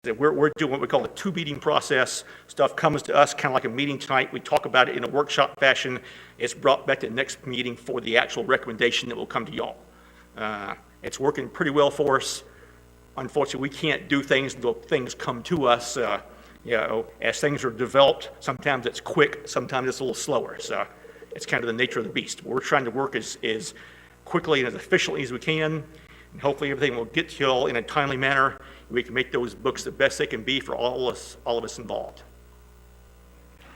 that we're doing what we call a two-meeting process. Stuff comes to us kind of like a meeting tonight. We talk about it in a workshop fashion. It's brought back to the next meeting for the actual recommendation that will come to y'all. It's working pretty well for us. Unfortunately, we can't do things until things come to us. As things are developed, sometimes it's quick, sometimes it's a little slower. So it's kind of the nature of the beast. We're trying to work as quickly and as efficiently as we can, and hopefully everything will get to y'all in a timely manner. We can make those books the best they can be for all of us involved.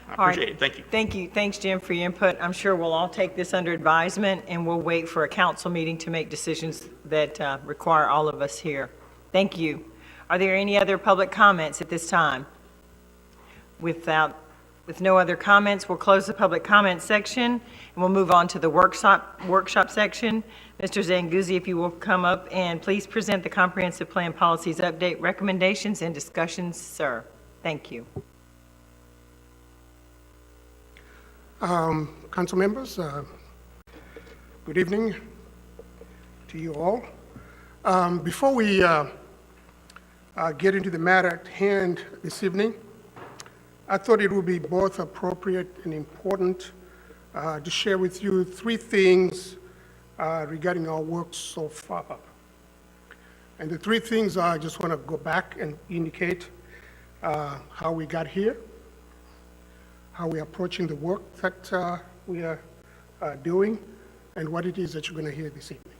I appreciate it. Thank you. Thank you. Thanks, Jim, for your input. I'm sure we'll all take this under advisement, and we'll wait for a council meeting to make decisions that require all of us here. Thank you. Are there any other public comments at this time? With no other comments, we'll close the public comment section, and we'll move on to the workshop section. Mr. Zanguzzi, if you will come up and please present the comprehensive plan policies update recommendations and discussions, sir. Thank you. Council members, good evening to you all. Before we get into the matter at hand this evening, I thought it would be both appropriate and important to share with you three things regarding our work so far. And the three things I just want to go back and indicate how we got here, how we're approaching the work that we are doing, and what it is that you're going to hear this evening.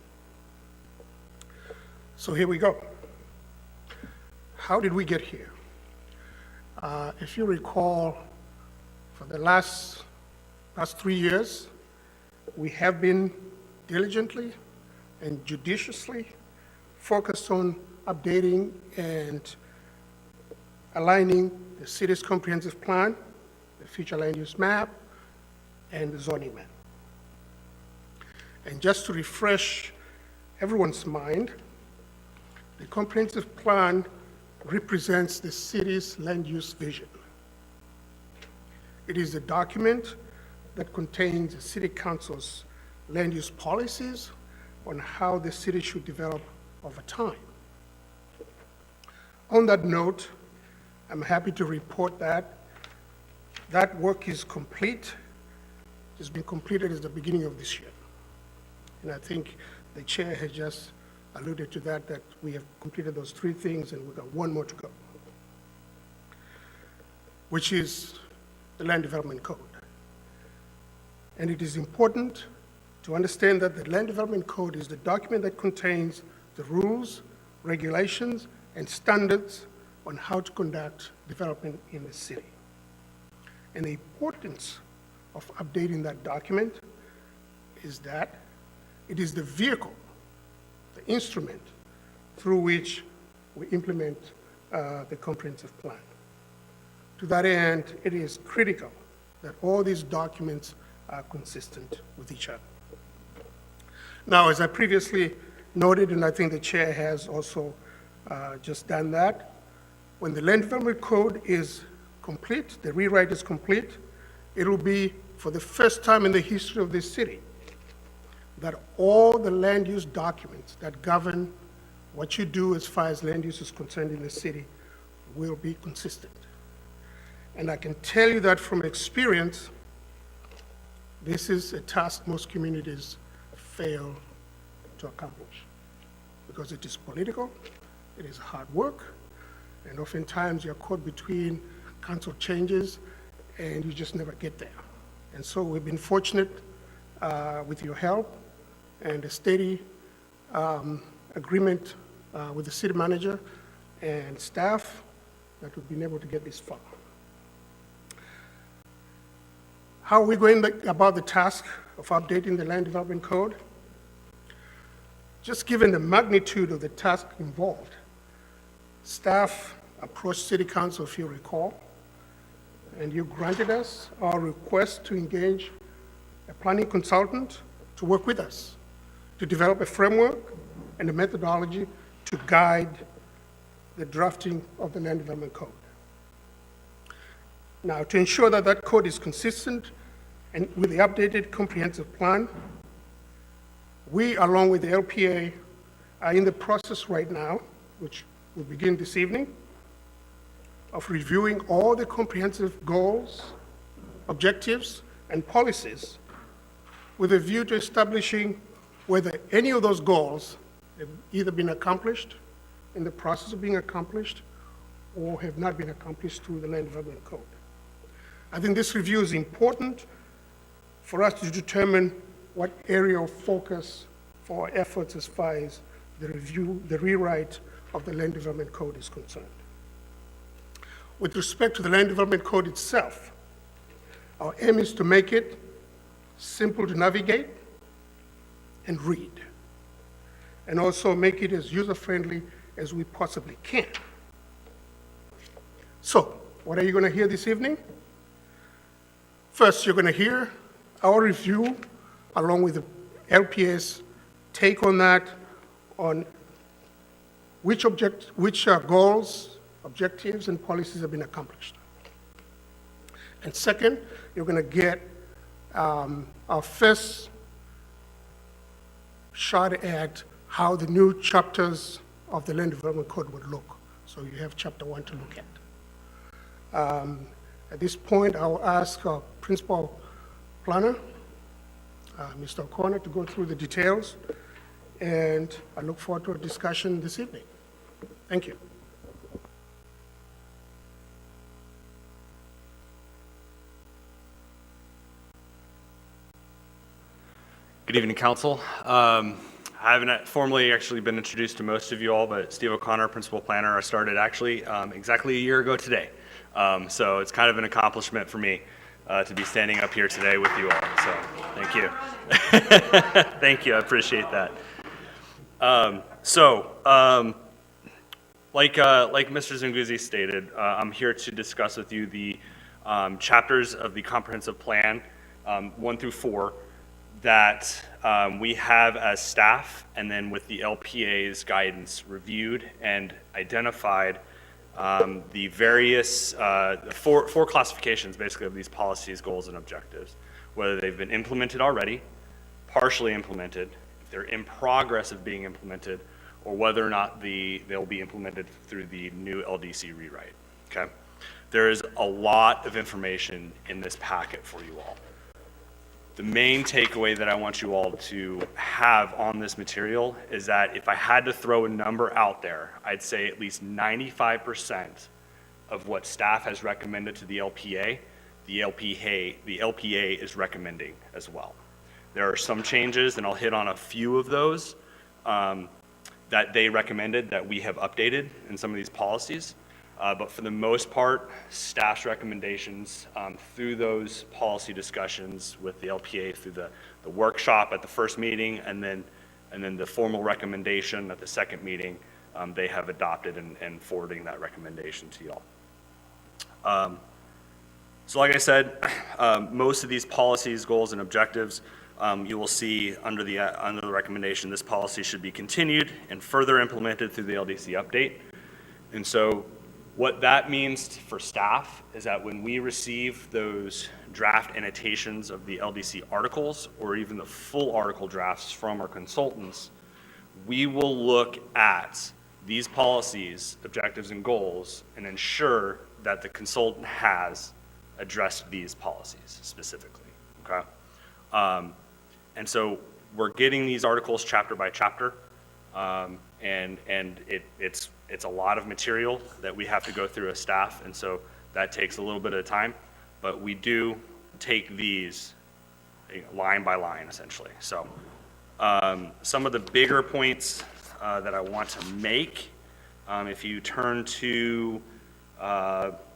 So here we go. How did we get here? If you recall, for the last 3 years, we have been diligently and judiciously focused on updating and aligning the city's comprehensive plan, the future land use map, and the zoning map. And just to refresh everyone's mind, the comprehensive plan represents the city's land use vision. It is a document that contains the City Council's land use policies on how the city should develop over time. On that note, I'm happy to report that that work is complete. It's been completed at the beginning of this year. And I think the chair has just alluded to that we have completed those three things and we've got one more to go, which is the Land Development Code. And it is important to understand that the Land Development Code is the document that contains the rules, regulations, and standards on how to conduct development in the city. And the importance of updating that document is that it is the vehicle, the instrument through which we implement the comprehensive plan. To that end, it is critical that all these documents are consistent with each other. Now, as I previously noted, and I think the chair has also just done that, when the Land Development Code is complete, the rewrite is complete, it will be for the first time in the history of this city that all the land use documents that govern what you do as far as land use is concerned in the city will be consistent. And I can tell you that from experience, this is a task most communities fail to accomplish because it is political, it is hard work, and oftentimes you're caught between council changes and you just never get there. And so we've been fortunate with your help and a steady agreement with the city manager and staff that we've been able to get this far. How are we going about the task of updating the Land Development Code? Just given the magnitude of the task involved, staff approached City Council, if you recall, and you granted us our request to engage a planning consultant to work with us to develop a framework and a methodology to guide the drafting of the Land Development Code. Now, to ensure that that code is consistent and with the updated comprehensive plan, we, along with the LPA, are in the process right now, which will begin this evening, of reviewing all the comprehensive goals, objectives, and policies with a view to establishing whether any of those goals have either been accomplished, in the process of being accomplished, or have not been accomplished through the Land Development Code. I think this review is important for us to determine what area of focus for our efforts as far as the rewrite of the Land Development Code is concerned. With respect to the Land Development Code itself, our aim is to make it simple to navigate and read, and also make it as user-friendly as we possibly can. So, what are you going to hear this evening? First, you're going to hear our review along with the LPA's take on that, on which goals, objectives, and policies have been accomplished. And second, you're going to get our first shot at how the new chapters of the Land Development Code would look. So you have chapter 1 to look at. At this point, I'll ask our principal planner, Mr. O'Connor, to go through the details, and I look forward to a discussion this evening. Thank you. Good evening, Council. I haven't formally actually been introduced to most of you all, but Steve O'Connor, Principal Planner. I started actually exactly a year ago today. So it's kind of an accomplishment for me to be standing up here today with you all. So thank you. Thank you, I appreciate that. Like Mr. Zunguzi stated, I'm here to discuss with you the chapters of the comprehensive plan, 1 through 4, that we have as staff, and then with the LPA's guidance reviewed and identified the various four classifications basically of these policies, goals, and objectives, whether they've been implemented already, partially implemented, if they're in progress of being implemented, or whether or not they'll be implemented through the new LDC Rewrite, okay? There is a lot of information in this packet for you all. The main takeaway that I want you all to have on this material is that if I had to throw a number out there, I'd say at least 95% of what staff has recommended to the LPA, the LPA is recommending as well. There are some changes, and I'll hit on a few of those that they recommended that we have updated in some of these policies. But for the most part, staff's recommendations through those policy discussions with the LPA, through the workshop at the first meeting, and then the formal recommendation at the second meeting, they have adopted and forwarding that recommendation to y'all. So like I said, most of these policies, goals, and objectives, you will see under the recommendation, this policy should be continued and further implemented through the LDC update. And so what that means for staff is that when we receive those draft annotations of the LDC articles, or even the full article drafts from our consultants, we will look at these policies, objectives, and goals, and ensure that the consultant has addressed these policies specifically, okay? And so we're getting these articles chapter by chapter, and it's a lot of material that we have to go through as staff, and so that takes a little bit of time, but we do take these line by line, essentially. So some of the bigger points that I want to make, if you turn to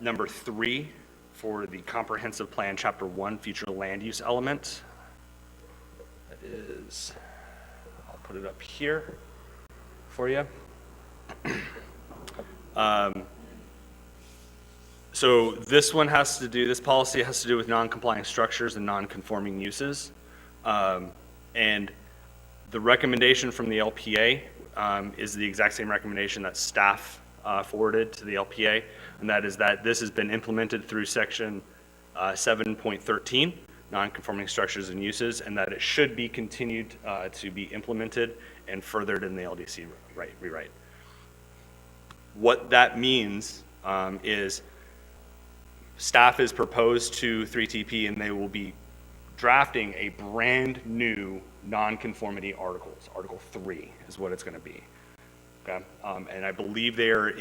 number 3 for the Comprehensive Plan, Chapter 1, Future Land Use Element, that is, I'll put it up here for you. So this policy has to do with non-compliant structures and non-conforming uses. And the recommendation from the LPA is the exact same recommendation that staff forwarded to the LPA, and that is that this has been implemented through section 7.13, non-conforming structures and uses, and that it should be continued to be implemented and furthered in the LDC rewrite. What that means is staff is proposed to 3TP, and they will be drafting a brand-new non-conformity articles. Article 3 is what it's going to be. Okay? And I believe they are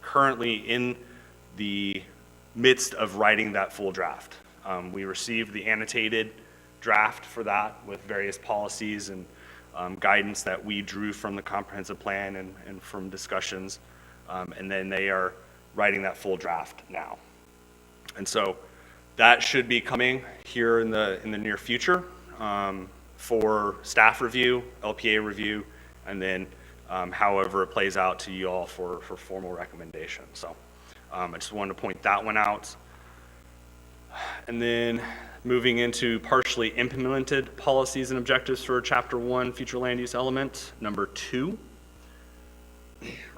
currently in the midst of writing that full draft. We received the annotated draft for that with various policies and guidance that we drew from the comprehensive plan and from discussions. And then they are writing that full draft now. And so that should be coming here in the near future for staff review, LPA review, and then however it plays out to you all for formal recommendation. So I just wanted to point that one out. And then moving into partially implemented policies and objectives for Chapter 1, Future Land Use Element, number 2.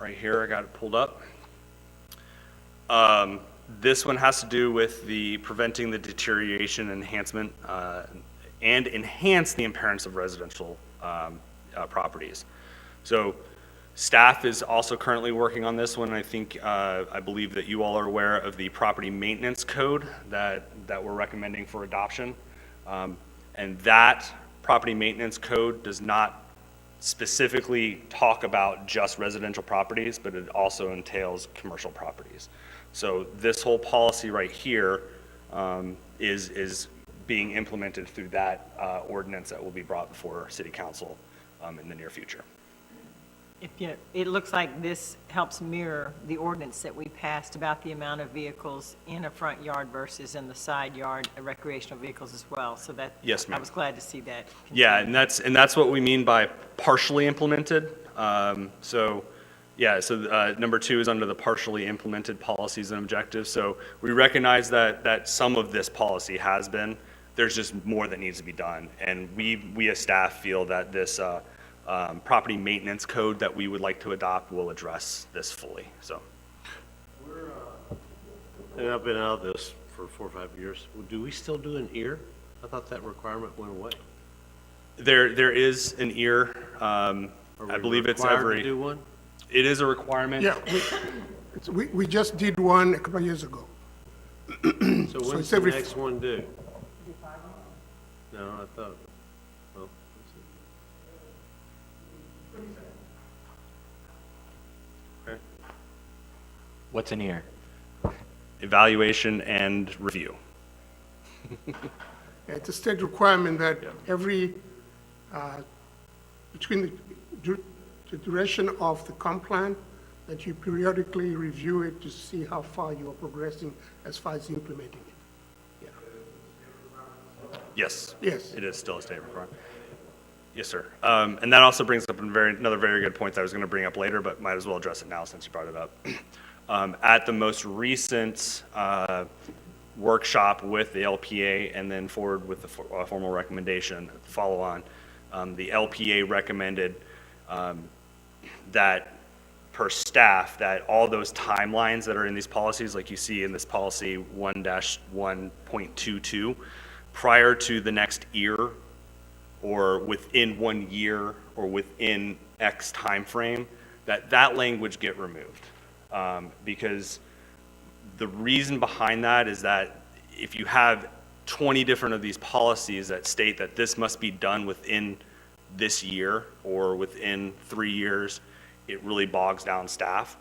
Right here, I got it pulled up. This one has to do with preventing the deterioration, enhancement, and enhance the appearance of residential properties. So staff is also currently working on this one. I believe that you all are aware of the property maintenance code that we're recommending for adoption. And that property maintenance code does not specifically talk about just residential properties, but it also entails commercial properties. So this whole policy right here is being implemented through that ordinance that will be brought before City Council in the near future. It looks like this helps mirror the ordinance that we passed about the amount of vehicles in a front yard versus in the side yard, recreational vehicles as well. So that, Yes, ma'am. I was glad to see that. Yeah, and that's what we mean by partially implemented. So number 2 is under the partially implemented policies and objectives. So we recognize that some of this policy has been. There's just more that needs to be done, and we as staff feel that this property maintenance code that we would like to adopt will address this fully. So. And I've been out of this for 4 or 5 years. Do we still do an ear? I thought that requirement went away. There is an ear. I believe it's Required every. to do one? It is a requirement. Yeah, we just did one a couple of years ago. So when's it's the every- next one due? No, I thought, well, let's see. What's in here? Evaluation and review. It's a state requirement that every, between the duration of the comp plan, that you periodically review it to see how far you are progressing as far as implementing it. Yeah. Yes. Yes. It is still a state requirement. Yes, sir. And that also brings up another very good point that I was going to bring up later, but might as well address it now since you brought it up. At the most recent workshop with the LPA and then forward with the formal recommendation, follow on, the LPA recommended that per staff, that all those timelines that are in these policies, like you see in this policy 1-1.22, prior to the next year or within 1 year or within X time frame, that language get removed. Because the reason behind that is that if you have 20 different of these policies that state that this must be done within this year or within 3 years, it really bogs down staff.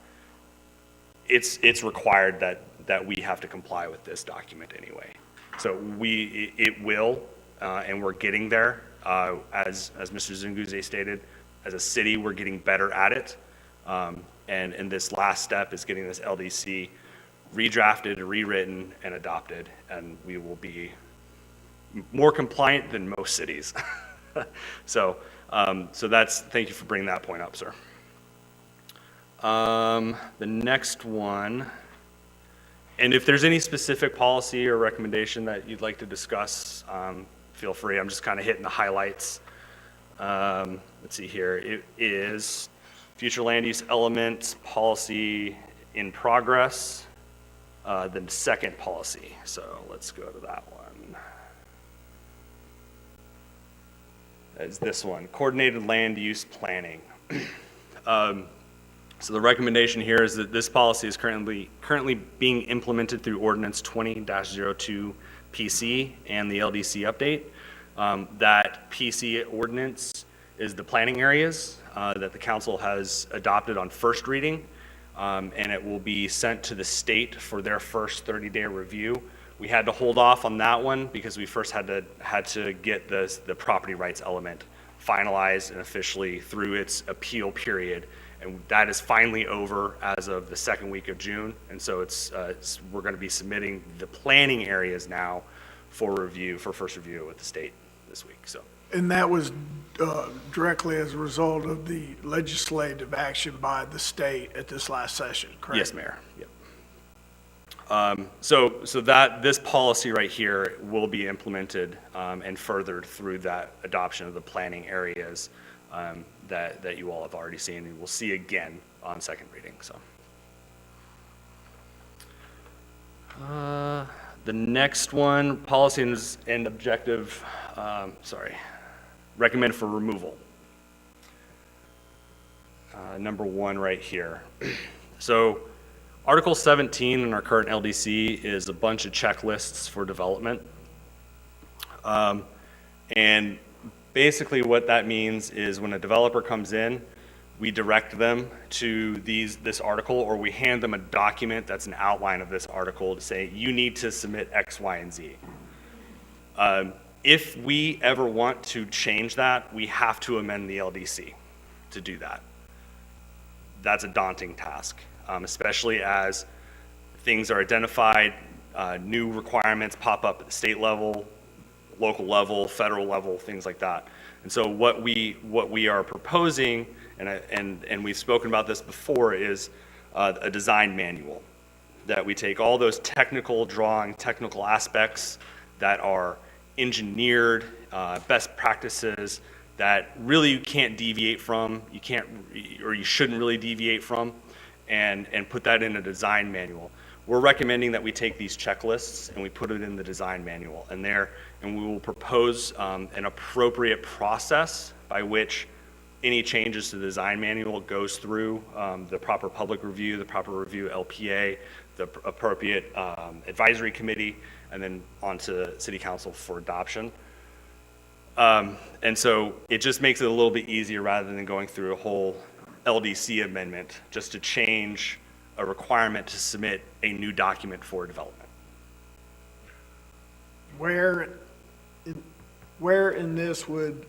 It's required that we have to comply with this document anyway. So it will, and we're getting there. As Mr. Zunguze stated, as a city, we're getting better at it. And this last step is getting this LDC redrafted, rewritten, and adopted, and we will be more compliant than most cities. So thank you for bringing that point up, sir. The next one, and if there's any specific policy or recommendation that you'd like to discuss, feel free. I'm just kind of hitting the highlights. Let's see here. It is future land use element policy in progress, the second policy. So let's go to that one. That is this one, coordinated land use planning. So the recommendation here is that this policy is currently being implemented through Ordinance 20-02 PC and the LDC update. That PC ordinance is the planning areas that the council has adopted on first reading, and it will be sent to the state for their first 30-day review. We had to hold off on that one because we first had to get the property rights element finalized and officially through its appeal period. And that is finally over as of the second week of June. And so we're going to be submitting the planning areas now for review, for first review with the state this week. So. And that was directly as a result of the legislative action by the state at this last session, correct? Yes, Mayor. Yep. So that this policy right here will be implemented and furthered through that adoption of the planning areas that you all have already seen and will see again on second reading. So. The next one, policy and objective, recommend for removal. Number 1 right here. So Article 17 in our current LDC is a bunch of checklists for development. And basically what that means is when a developer comes in, we direct them to this article, or we hand them a document that's an outline of this article to say, you need to submit X, Y, and Z. If we ever want to change that, we have to amend the LDC to do that. That's a daunting task, especially as things are identified, new requirements pop up at the state level, local level, federal level, things like that. And so what we are proposing, and we've spoken about this before, is a design manual that we take all those technical drawing, technical aspects that are engineered, best practices that really you can't deviate from, you shouldn't really deviate from, and put that in a design manual. We're recommending that we take these checklists and we put it in the design manual, and we will propose an appropriate process by which any changes to the design manual goes through the proper public review, the proper review LPA, the appropriate advisory committee, and then on to City Council for adoption. And so it just makes it a little bit easier rather than going through a whole LDC amendment just to change a requirement to submit a new document for development. Where in this would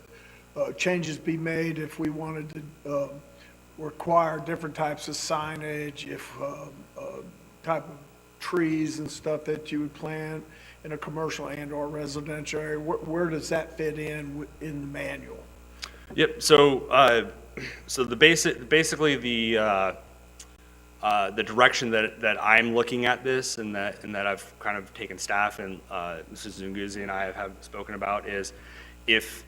changes be made if we wanted to require different types of signage, if type of trees and stuff that you would plant in a commercial and or residential area? Where does that fit in the manual? Yep. So basically the direction that I'm looking at this and that I've kind of taken staff and Mrs. Zunguzi and I have spoken about is if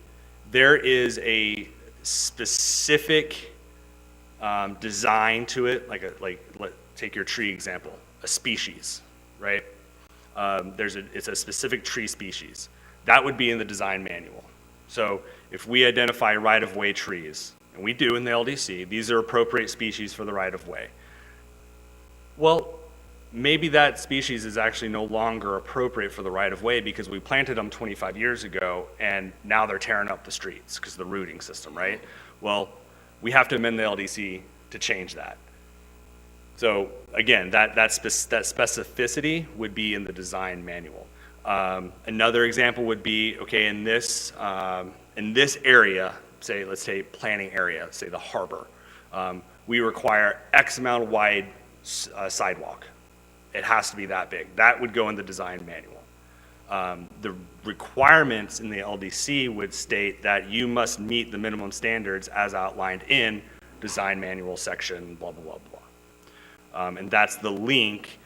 there is a specific design to it, take your tree example, a species, right? It's a specific tree species. That would be in the design manual. So if we identify right-of-way trees, and we do in the LDC, these are appropriate species for the right-of-way. Well, maybe that species is actually no longer appropriate for the right-of-way because we planted them 25 years ago and now they're tearing up the streets because of the rooting system, right? Well, we have to amend the LDC to change that. So again, that specificity would be in the design manual. Another example would be, okay, in this area, let's say planning area, say the harbor, we require X amount of wide sidewalk. It has to be that big. That would go in the design manual. The requirements in the LDC would state that you must meet the minimum standards as outlined in design manual section, blah, blah, blah, blah. And that's the link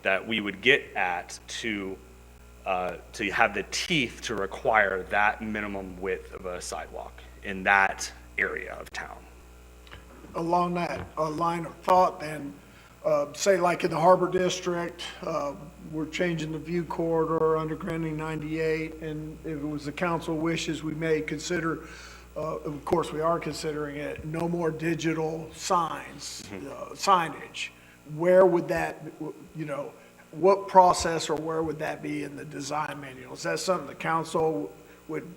that we would get at to have the teeth to require that minimum width of a sidewalk in that area of town. Along that line of thought then, say like in the Harbor District, we're changing the view corridor under Granting 98, and if it was the council wishes, we may consider of course, we are considering it, no more digital signs, signage. Where would that, you know, what process or where would that be in the design manual? Is that something the council would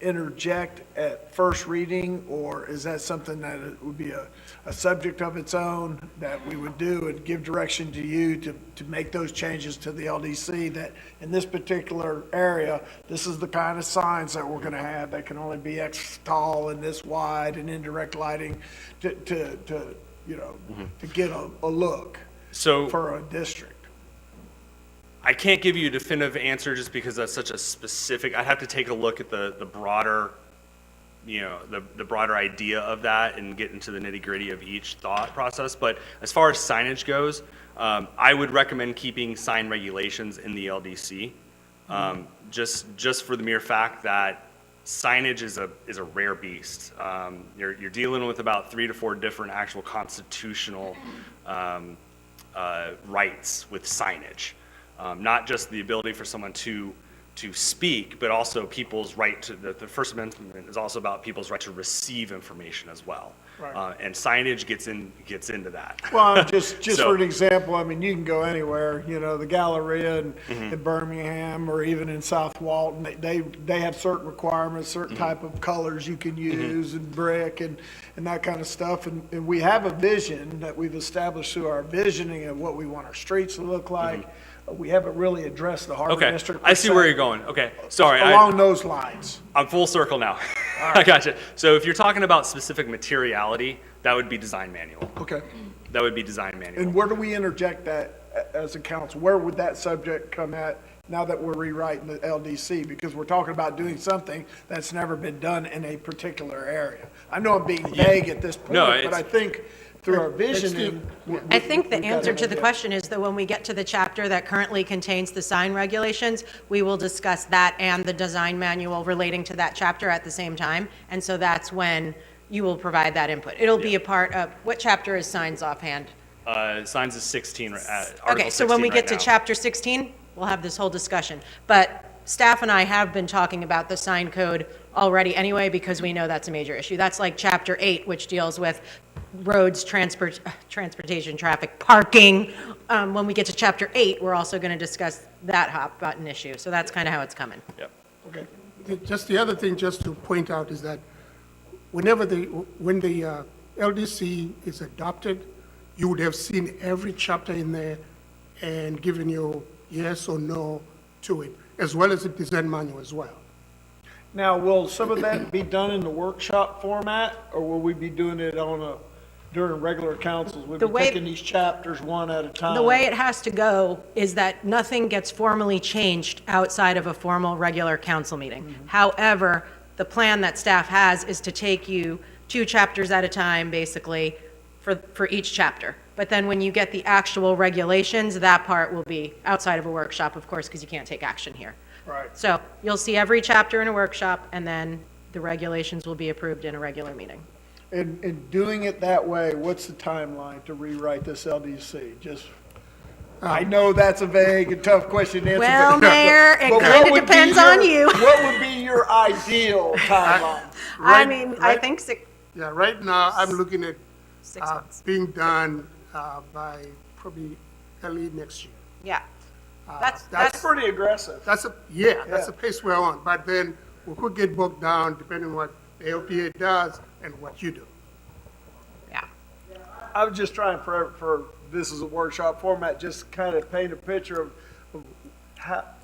interject at first reading, or is that something that it would be a subject of its own that we would do and give direction to you to make those changes to the LDC, that in this particular area, this is the kind of signs that we're gonna have that can only be X tall and this wide and indirect lighting to you know, to get a look So for a district? I can't give you a definitive answer just because that's such a specific, I'd have to take a look at the broader, you know, the broader idea of that and get into the nitty gritty of each thought process. But as far as signage goes, I would recommend keeping sign regulations in the LDC. Just for the mere fact that signage is a rare beast. You're dealing with about 3 to 4 different actual constitutional rights with signage. Not just the ability for someone to speak, but also people's right to, the First Amendment is also about people's right to receive information as well. Right. And signage gets into that. Well, just So- for an example, I mean, you can go anywhere, you know, the Galleria in Birmingham or even in South Walton, they have certain requirements, certain type of colors you can use and brick and that kind of stuff. And we have a vision that we've established through our visioning of what we want our streets to look like. We haven't really addressed the Harbor Okay, District. I see where you're going. Okay, sorry. Along those lines. I'm full circle now. I gotcha. So if you're talking about specific materiality, that would be design manual. Okay. That would be design manual. And where do we interject that as a council? Where would that subject come at now that we're rewriting the LDC? Because we're talking about doing something that's never been done in a particular area. I know I'm being vague at this point, No, but it's- I think through our visioning. I think the we've got answer an to the idea. question is that when we get to the chapter that currently contains the sign regulations, we will discuss that and the design manual relating to that chapter at the same time. And so that's when you will provide that input. It'll be a part of, what chapter is signs offhand? Signs is 16, Article Okay, so when 16 we right get to now. chapter 16, we'll have this whole discussion. But staff and I have been talking about the sign code already anyway, because we know that's a major issue. That's like chapter 8, which deals with roads, transportation, traffic, parking. When we get to chapter 8, we're also going to discuss that hot button issue. So that's kind of how it's coming. Yep. Okay. Just the other thing, just to point out, is that when the LDC is adopted, you would have seen every chapter in there and given you yes or no to it, as well as the design manual as well. Now, will some of that be done in the workshop format, or will we be doing it during regular councils? We'll The be way- taking these chapters one at a time? The way it has to go is that nothing gets formally changed outside of a formal, regular council meeting. However, the plan that staff has is to take you 2 chapters at a time, basically, for each chapter. But then when you get the actual regulations, that part will be outside of a workshop, of course, because you can't take action here. Right. So you'll see every chapter in a workshop, and then the regulations will be approved in a regular meeting. And doing it that way, what's the timeline to rewrite this LDC? Just, I know that's a vague and tough question to answer. Well, but- Mayor, it but what kinda would be depends on your- you. What would be your ideal timeline? I Right- mean, I right- think Yeah, right now, I'm looking at 6 months. being done by probably early next year. Yeah. that's That's pretty aggressive. That's Yeah. the pace we're on. But then we could get bogged down depending on what the LPA does and what you do. Yeah. I was just trying for this is a workshop format, just kind of paint a picture of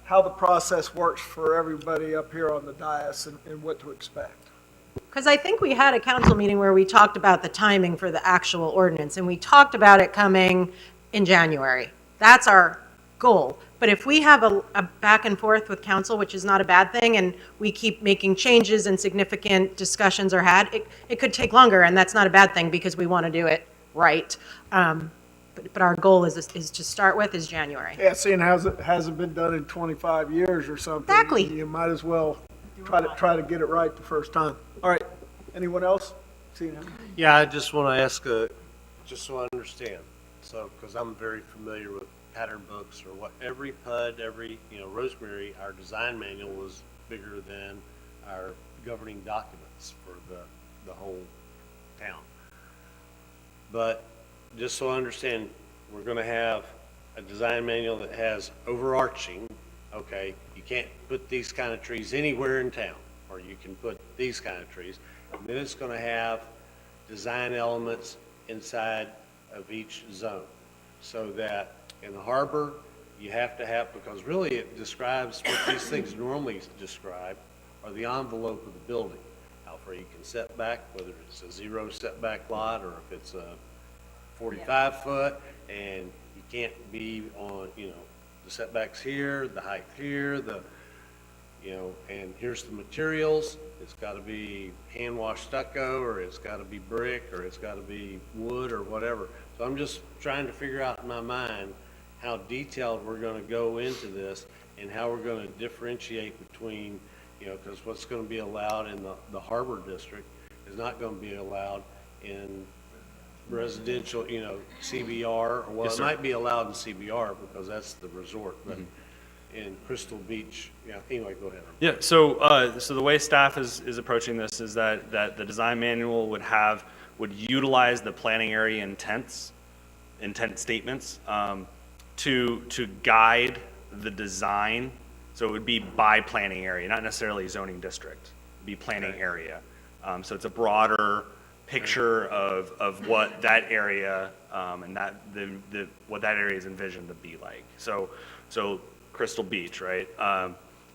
how the process works for everybody up here on the dais and what to expect. Because I think we had a council meeting where we talked about the timing for the actual ordinance, and we talked about it coming in January. That's our goal. But if we have a back and forth with council, which is not a bad thing, and we keep making changes and significant discussions are had, it could take longer, and that's not a bad thing because we want to do it right. But our goal is to start with is January. Yeah, seeing how it hasn't been done in 25 years or something. Exactly. You might as well try to get it right the first time. All right, anyone else? Seeing him? Yeah, I just want to ask, just so I understand, so, because I'm very familiar with pattern books or what, every PUD, Rosemary, our design manual was bigger than our, governing documents for the whole town. But just so I understand, we're gonna have a design manual that has overarching, okay, you can't put these kind of trees anywhere in town, or you can put these kind of trees. And then it's gonna have design elements inside of each zone, so that in the harbor, you have to have, because really it describes what these things normally describe, are the envelope of the building. How far you can set back, whether it's a 0 setback lot, or if it's a 45 foot, and you can't be on, the setbacks here, the height here, and here's the materials. It's gotta be hand washed stucco, or it's gotta be brick, or it's gotta be wood, or whatever. So I'm just trying to figure out in my mind how detailed we're gonna go into this, and how we're gonna differentiate between, because what's gonna be allowed in the harbor district is not gonna be allowed in residential, CBR, well, Yes, it sir. might be allowed in CBR because that's the resort, but in Crystal Beach, anyway, go ahead. Yeah, so the way staff is approaching this is that the design manual would utilize the planning area intent statements to guide the design. So it would be by planning area, not necessarily zoning district, it'd be planning area. So it's a broader picture of what that area and what that area is envisioned to be like. So Crystal Beach, right?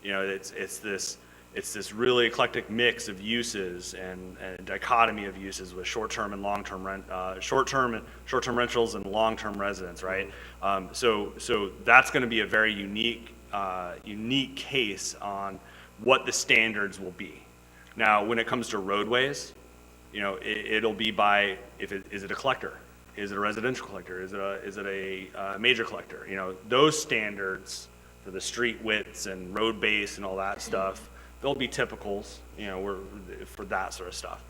It's this really eclectic mix of uses and dichotomy of uses with short-term and long-term short-term rentals and long-term residents, right? So that's going to be a very unique case on what the standards will be. Now, when it comes to roadways, it'll be by is it a collector? Is it a residential collector? Is it a major collector? Those standards for the street widths and road base and all that stuff, they'll be typicals, for that sort of stuff.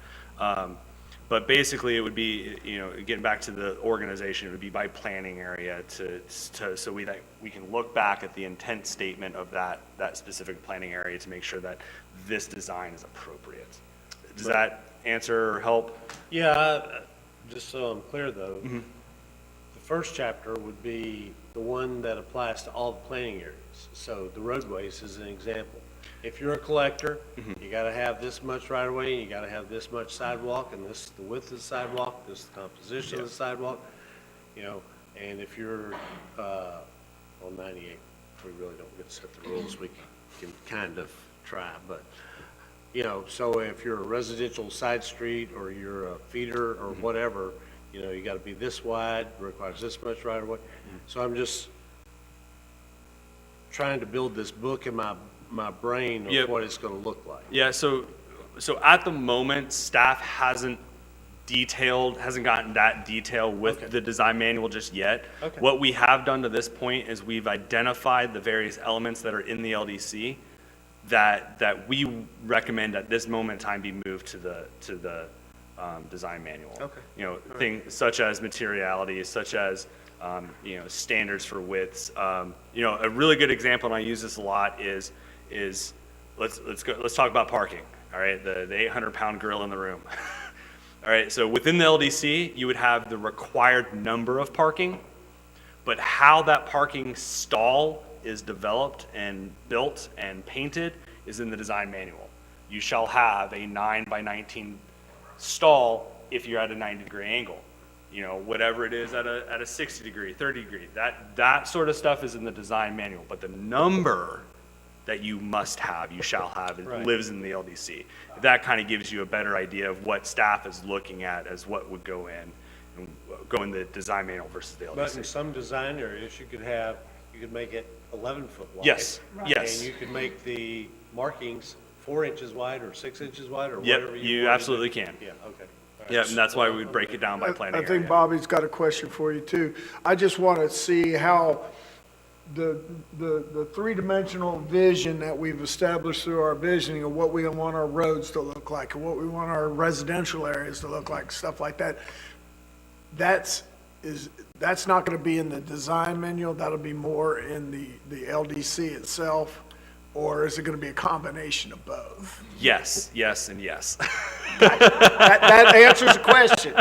But basically, it would be, getting back to the organization, it would be by planning area so we can look back at the intent statement of that specific planning area to make sure that this design is appropriate. Does that answer or help? Yeah, just so I'm clear though, the first chapter would be the one that applies to all the planning areas. So the roadways is an example. If you're a collector, you gotta have this much right of way, and you gotta have this much sidewalk, and this is the width of the sidewalk, this is the composition of the sidewalk, and if you're, on 98, we really don't get to set the rules, we can kind of try, but, so if you're a residential side street, or you're a feeder, or whatever, you gotta be this wide, requires this much right of way. So I'm just trying to build this book in my brain of Yep. what it's gonna look like. Yeah, so at the moment, staff hasn't gotten that detail with Okay. the design manual just yet. Okay. What we have done to this point is we've identified the various elements that are in the LDC that we recommend at this moment in time be moved to the design manual. Okay. Things such as materiality, such as standards for widths. A really good example, and I use this a lot, is let's talk about parking. All right, the 800-pound gorilla in the room. All right, so within the LDC, you would have the required number of parking, but how that parking stall is developed and built and painted is in the design manual. You shall have a 9 by 19 stall if you're at a 90-degree angle. Whatever it is at a 60-degree, 30-degree, that sort of stuff is in the design manual, but the number that you must have, you shall have, it Right. lives in the LDC. That kind of gives you a better idea of what staff is looking at as what would go in the design manual versus the But in LDC. some design areas, you could make it 11 foot wide. Yes, yes. And you could make the markings 4 inches wide or 6 inches wide or Yep, whatever you wanted to absolutely do. can. Yeah, okay. All right. Yeah, and that's why we would break it down by planning I think area. Bobby's got a question for you too. I just want to see how the three-dimensional vision that we've established through our visioning of what we want our roads to look like, and what we want our residential areas to look like, stuff like that. That's not going to be in the design manual. That'll be more in the LDC itself. or is it going to be a combination of both? Yes, yes, and yes. That answers the question.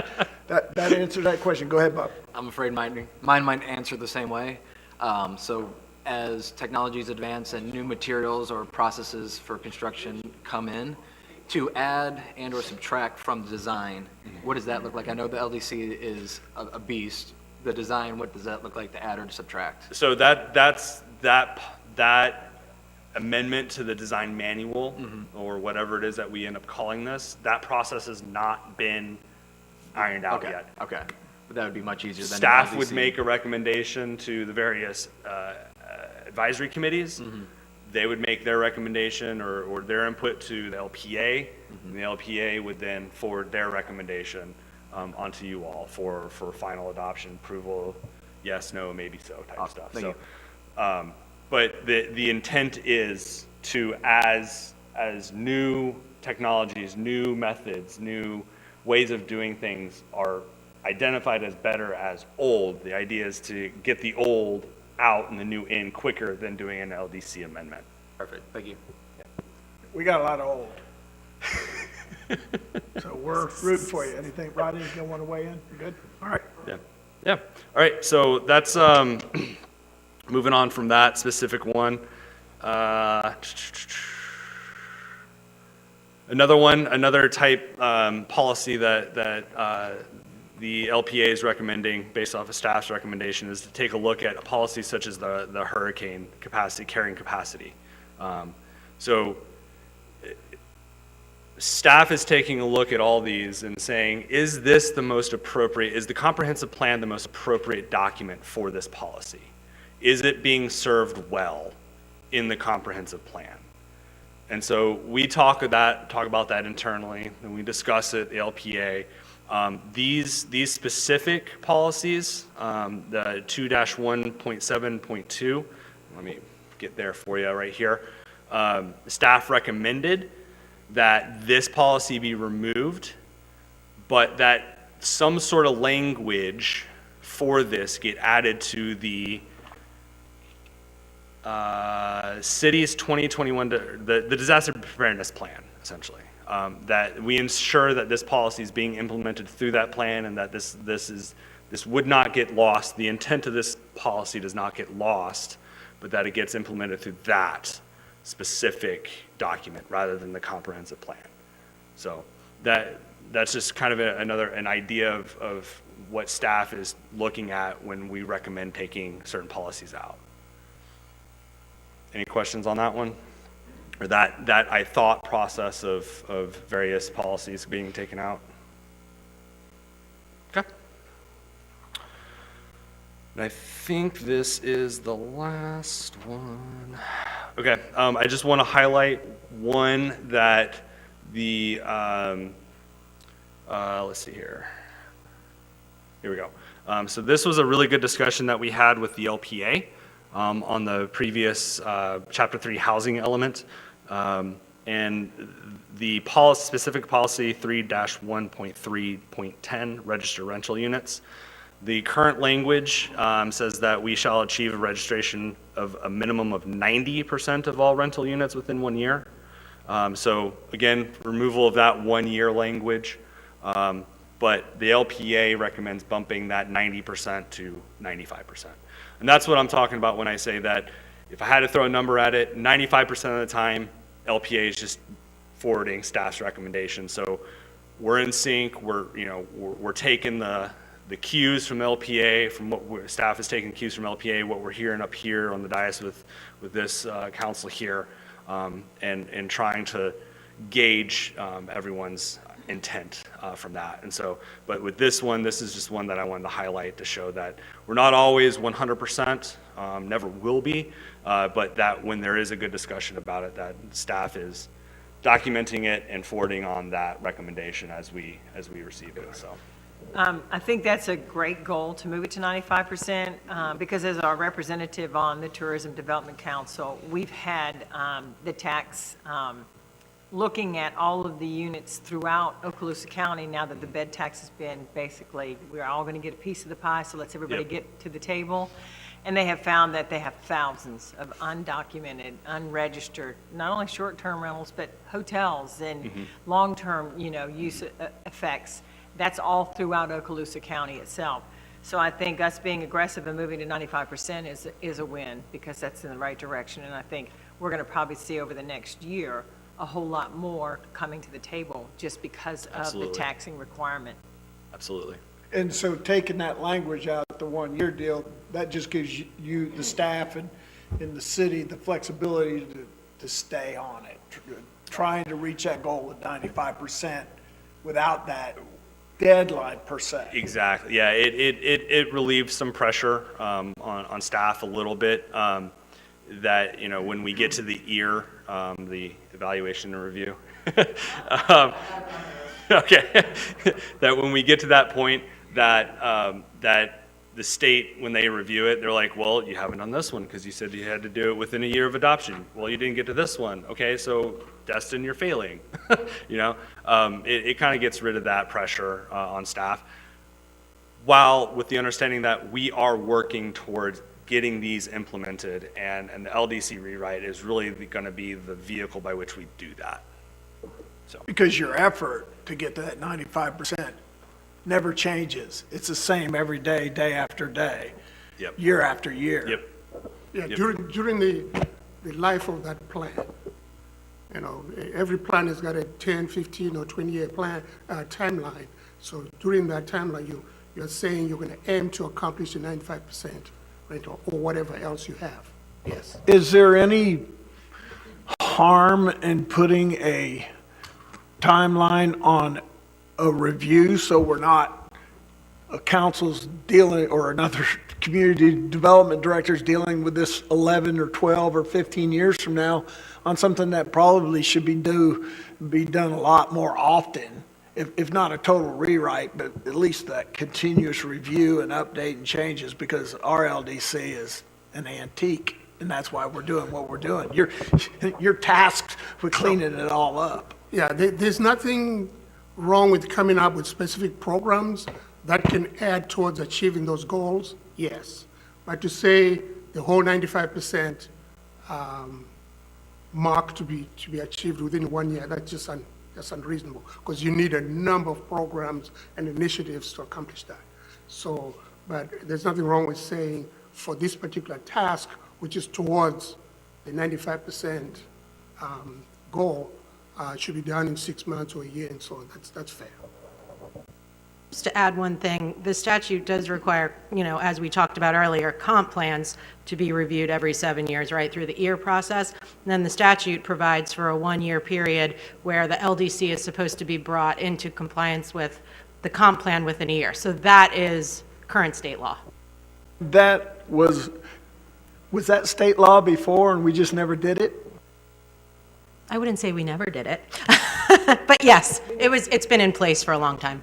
That answers that question. Go ahead, Bob. I'm afraid mine might answer the same way. So as technologies advance and new materials or processes for construction come in, to add and or subtract from the design, what does that look like? I know the LDC is a beast. The design, what does that look like to add or to subtract? So that amendment to the design manual, or whatever it is that we end up calling this, that process has not been ironed out Okay, yet. okay. But that would be much easier than Staff LDC. would make a recommendation to the various advisory committees. They would make their recommendation or their input to the LPA, and the LPA would then forward their recommendation onto you all for final adoption, approval, yes, no, maybe so type Awesome. stuff. Thank So, but the intent is to, as new technologies, new methods, new ways of doing things are identified as better as old, the idea is to get the old out and the new in quicker than doing an LDC amendment. Perfect, thank you. We got a lot of old. So we're rooting for you. Anything, Rodney, you want to weigh in? You good? All right. Yeah, yeah. All right, so that's, moving on from that specific one. Another type policy that the LPA is recommending, based off of staff's recommendation, is to take a look at policies such as the hurricane capacity, carrying capacity. So staff is taking a look at all these and saying, is this the most appropriate, is the comprehensive plan the most appropriate document for this policy? Is it being served well in the comprehensive plan? And so we talk about that internally, and we discuss it at the LPA. These specific policies, the 2-1.7.2, let me get there for you right here. Staff recommended that this policy be removed, but that some sort of language for this get added to the city's 2021, the disaster preparedness plan, essentially. That we ensure that this policy is being implemented through that plan, and that this would not get lost. The intent of this policy does not get lost, but that it gets implemented through that specific document rather than the comprehensive plan. So that's just kind of an idea of what staff is looking at when we recommend taking certain policies out. Any questions on that one? Or that thought process of various policies being taken out? Okay. And I think this is the last one. Okay, I just want to highlight one that the, let's see here. Here we go. So this was a really good discussion that we had with the LPA on the previous Chapter 3 housing element. And the specific policy 3-1.3.10, register rental units. The current language says that we shall achieve a registration of a minimum of 90% of all rental units within 1 year. So again, removal of that 1 year language. But the LPA recommends bumping that 90% to 95%. And that's what I'm talking about when I say that if I had to throw a number at it, 95% of the time, LPA is just forwarding staff's recommendation. So we're in sync. We're taking the cues from LPA, from what staff is taking cues from LPA, what we're hearing up here on the dais with this council here, and trying to gauge everyone's intent from that. And so, but with this one, this is just one that I wanted to highlight to show that we're not always 100%, never will be, but that when there is a good discussion about it, that staff is documenting it and forwarding on that recommendation as we receive it. So. I think that's a great goal to move it to 95%, because as our representative on the Tourism Development Council, we've had the tax looking at all of the units throughout Okaloosa County now that the bed tax has been basically, we're all going to get a piece of the pie, so let's everybody Yep. get to the table. And they have found that they have thousands of undocumented, unregistered, not only short-term rentals, but hotels and long-term, use effects. That's all throughout Okaloosa County itself. So I think us being aggressive and moving to 95% is a win, because that's in the right direction. And I think we're going to probably see over the next year a whole lot more coming to the table just because of the Absolutely. taxing requirement. Absolutely. And so taking that language out, the one-year deal, that just gives you, the staff and in the city, the flexibility to stay on it, trying to reach that goal of 95% without that deadline per se. Exactly. Yeah, it relieves some pressure on staff a little bit. That, when we get to the EAR, the evaluation and review. Okay. That when we get to that point, that the state, when they review it, they're like, well, you haven't done this one because you said you had to do it within a year of adoption. Well, you didn't get to this one. Okay, so Destin, you're failing. It kind of gets rid of that pressure on staff, while with the understanding that we are working towards getting these implemented, and the LDC rewrite is really going to be the vehicle by which we do that. So. Because your effort to get to that 95% never changes. It's the same every day, day after day, Yep. year after year. Yep. Yeah, Yep. during the life of that plan, every plan has got a 10, 15, or 20-year plan, timeline. So during that timeline, you're saying you're going to aim to accomplish the 95%, right, or whatever else you have. Yes. Is there any harm in putting a timeline on a review so we're not, a council's dealing, or another community development director's dealing with this 11 or 12 or 15 years from now on something that probably should be done a lot more often, if not a total rewrite, but at least that continuous review and update and changes, because our LDC is an antique, and that's why we're doing what we're doing. You're tasked with cleaning it all up. Yeah, there's nothing wrong with coming up with specific programs that can add towards achieving those goals, yes. But to say the whole 95% mark to be achieved within 1 year, that's unreasonable, because you need a number of programs and initiatives to accomplish that. So, but there's nothing wrong with saying for this particular task, which is towards the 95% goal, should be done in 6 months or a year, and so that's fair. Just to add one thing, the statute does require, as we talked about earlier, comp plans to be reviewed every 7 years, right, through the EAR process. And then the statute provides for a 1-year period where the LDC is supposed to be brought into compliance with the comp plan within a year. So that is current state law. That was that state law before and we just never did it? I wouldn't say we never did it, but yes, it's been in place for a long time.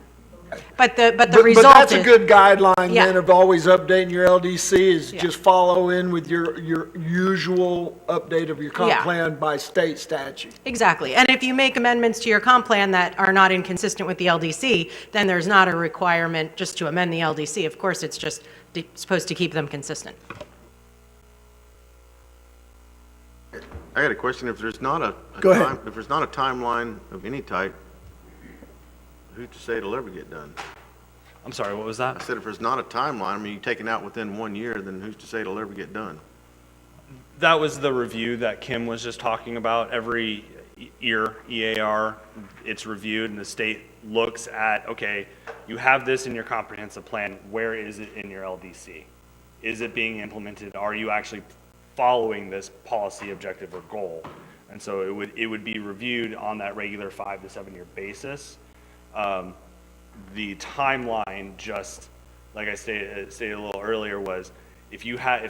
But the result But that's is, a good guideline Yeah. then of always updating your LDC is Yeah. just follow in with your usual update of your comp Yeah. plan by state statute. exactly. And if you make amendments to your comp plan that are not inconsistent with the LDC, then there's not a requirement just to amend the LDC. Of course, it's just supposed to keep them consistent. I got a question. If there's not a Go ahead. if there's not a timeline of any type, who's to say it'll ever get done? I'm sorry, what was I that? said if there's not a timeline, I mean, you take it out within 1 year, then who's to say it'll ever get done? That was the review that Kim was just talking about. Every year, EAR, it's reviewed, and the state looks at, okay, you have this in your comprehensive plan, where is it in your LDC? Is it being implemented? Are you actually following this policy objective or goal? And so it would be reviewed on that regular 5 to 7 year basis. The timeline, just like I stated a little earlier, was if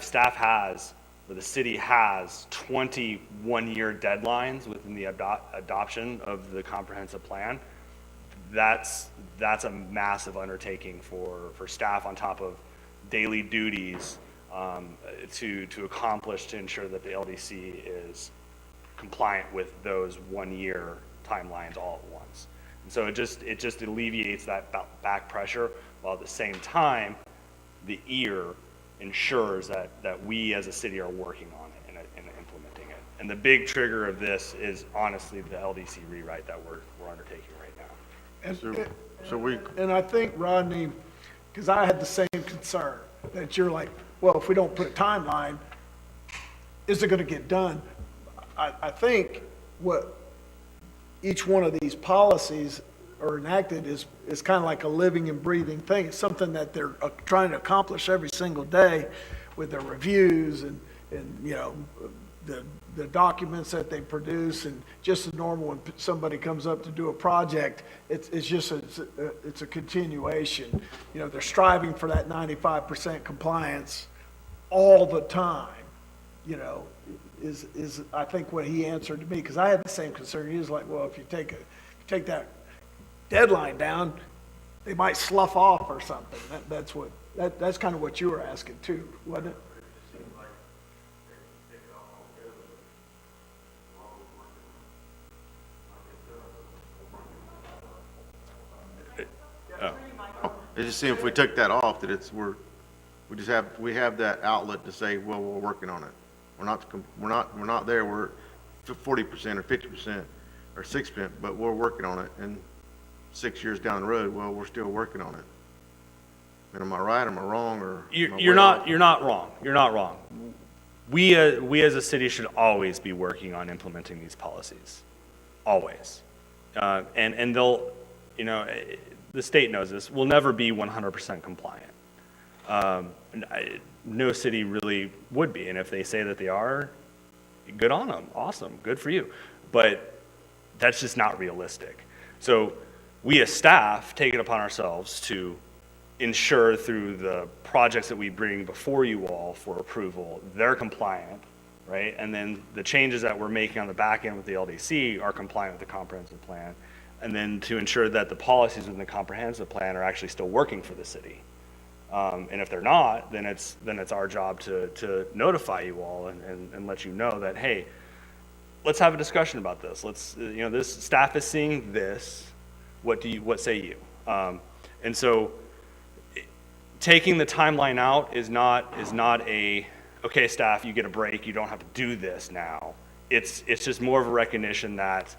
staff has, or the city has 21-year deadlines within the adoption of the comprehensive plan, that's a massive undertaking for staff on top of daily duties to accomplish, to ensure that the LDC is compliant with those 1 year timelines all at once. And so it just alleviates that back pressure, while at the same time, the EAR ensures that we as a city are working on it and implementing it. And the big trigger of this is honestly the LDC rewrite that we're undertaking right now. And I think, Rodney, because I had the same concern, that you're like, well, if we don't put a timeline, is it going to get done? I think what each one of these policies are enacted is kind of like a living and breathing thing. It's something that they're trying to accomplish every single day with their reviews and you know, the documents that they produce, and just the normal when somebody comes up to do a project, it's a continuation. You know, they're striving for that 95% compliance all the time, you know, is I think what he answered to me, because I had the same concern. He was like, well, if you take that deadline down, they might slough off or something. That's kind of what you were asking too, wasn't it? It just seems if we took that off, that we have that outlet to say, well, we're working on it. We're not there. We're 40% or 50% or 6%, but we're working on it. And 6 years down the road, well, we're still working on it. And am I right? Am I wrong? Or You're not wrong. You're not wrong. We as a city should always be working on implementing these policies, always. And they'll, you know, the state knows this. We'll never be 100% compliant. No city really would be, and if they say that they are, good on them. Awesome, good for you. But that's just not realistic. So we as staff take it upon ourselves to ensure through the projects that we bring before you all for approval, they're compliant, right? And then the changes that we're making on the back end with the LDC are compliant with the comprehensive plan. And then to ensure that the policies within the comprehensive plan are actually still working for the city. And if they're not, then it's our job to notify you all and let you know that, hey, let's have a discussion about this. Let's, you know, this staff is seeing this. What say you? And so taking the timeline out is not a, okay, staff, you get a break. You don't have to do this now. It's just more of a recognition that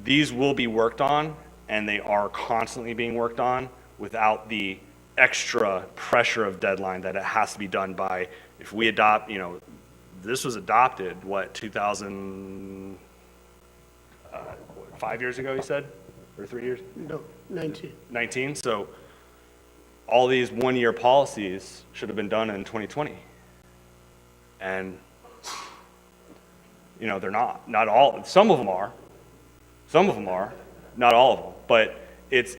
these will be worked on, and they are constantly being worked on without the extra pressure of deadline that it has to be done by, if we adopt, you know, this was adopted, 5 years ago, you said? Or 3 years? No, 19. 19, so all these one-year policies should have been done in 2020. And, you know, they're not all, some of them are, not all of them, but it's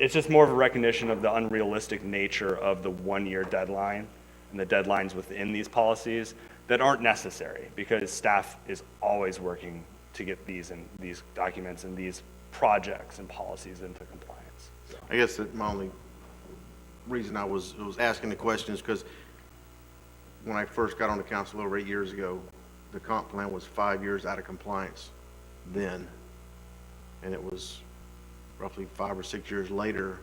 just more of a recognition of the unrealistic nature of the one-year deadline and the deadlines within these policies that aren't necessary, because staff is always working to get these documents and these projects and policies into compliance. So. I guess that my only reason I was asking the question is because when I first got on the council over 8 years ago, the comp plan was 5 years out of compliance then, and it was roughly 5 or 6 years later,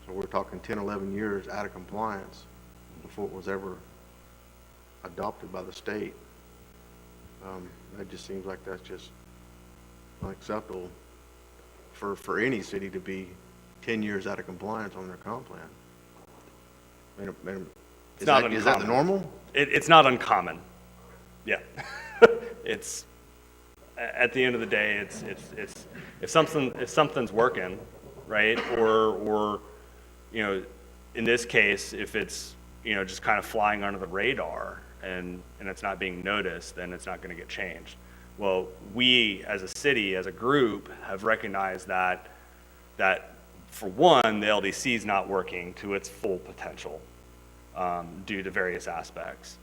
so we're talking 10, 11 years out of compliance before it was ever adopted by the state. That just seems like that's just unacceptable for any city to be 10 years out of compliance on their comp plan. Is that the normal? It's not uncommon. Yeah. It's, at the end of the day, it's if something's working, right, or you know, in this case, if it's, you know, just kind of flying under the radar and it's not being noticed, then it's not going to get changed. Well, we as a city, as a group, have recognized that for one, the LDC is not working to its full potential due to various aspects.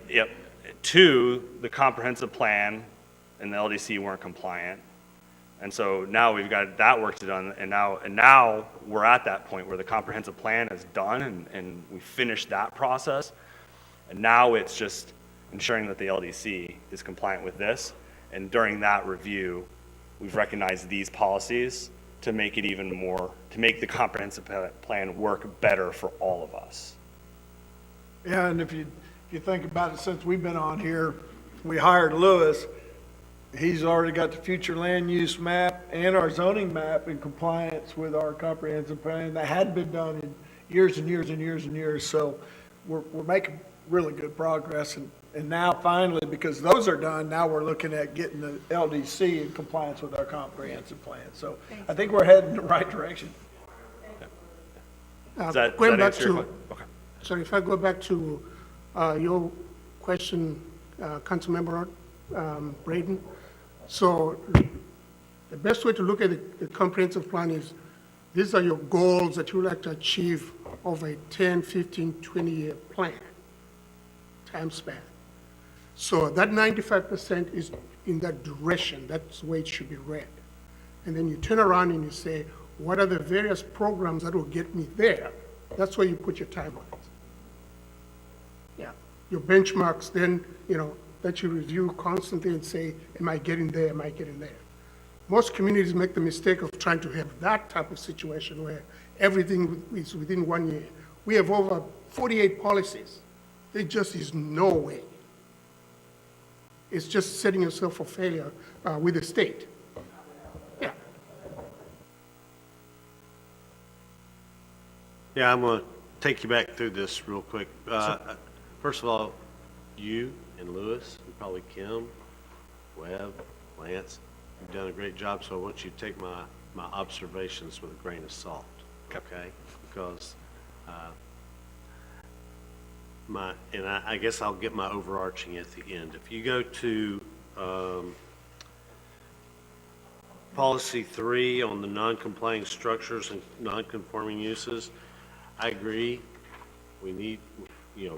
Yep. Two, the comprehensive plan and the LDC weren't compliant. And so now we've got that work to done, and now we're at that point where the comprehensive plan is done and we finished that process. And now it's just ensuring that the LDC is compliant with this. And during that review, we've recognized these policies to make it even more, to make the comprehensive plan work better for all of us. Yeah, and if you think about it, since we've been on here, we hired Lewis. He's already got the future land use map and our zoning map in compliance with our comprehensive plan. That hadn't been done in years and years and years and years. So we're making really good progress. And now finally, because those are done, now we're looking at getting the LDC in compliance with our comprehensive plan. So I think we're heading in the right direction. Does that Going back answer your to, question? Okay. sorry, if I go back to your question, Councilmember Braden. So the best way to look at the comprehensive plan is, these are your goals that you would like to achieve over a 10, 15, 20-year plan, time span. So that 95% is in that direction. That's the way it should be read. And then you turn around and you say, what are the various programs that will get me there? That's where you put your time on it. Yeah. Your benchmarks then, that you review constantly and say, am I getting there, am I getting there? Most communities make the mistake of trying to have that type of situation where everything is within 1 year. We have over 48 policies. There just is no way. It's just setting yourself for failure with the state. Yeah. Yeah, I'm going to take you back through this real quick. First of all, you and Lewis, and probably Kim, Webb, Lance, you've done a great job, so I want you to take my observations with a grain of salt, okay? Because I guess I'll get my overarching at the end. If you go to policy 3 on the non-complying structures and non-conforming uses, I agree. We need,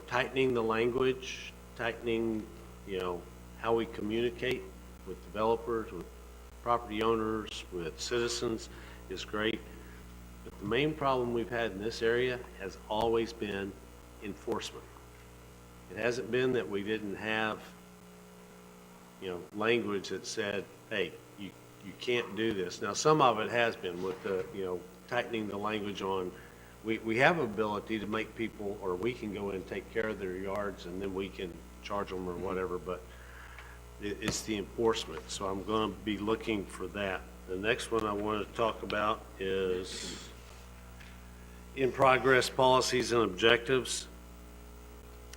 tightening the language, tightening, how we communicate with developers, with property owners, with citizens is great. But the main problem we've had in this area has always been enforcement. It hasn't been that we didn't have, language that said, hey, you can't do this. Now, some of it has been with the, tightening the language on, we have ability to make people, or we can go in and take care of their yards and then we can charge them or whatever, but it's the enforcement. So I'm going to be looking for that. The next one I want to talk about is in progress policies and objectives.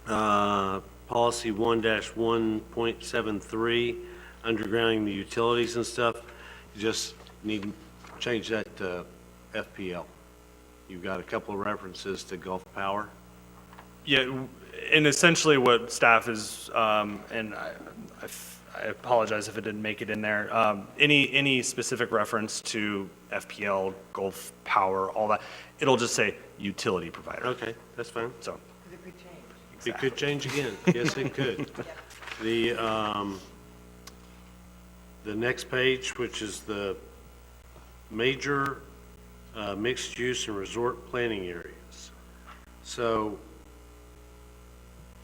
Policy 1-1.73, undergrounding the utilities and stuff. You just need to change that to FPL. You've got a couple of references to Gulf Power. Yeah, and essentially what staff is, and I apologize if it didn't make it in there, any specific reference to FPL, Gulf Power, all that, it'll just say utility provider. Okay, that's fine. So, It could change again. Yes, it could. The next page, which is the major mixed use and resort planning areas. So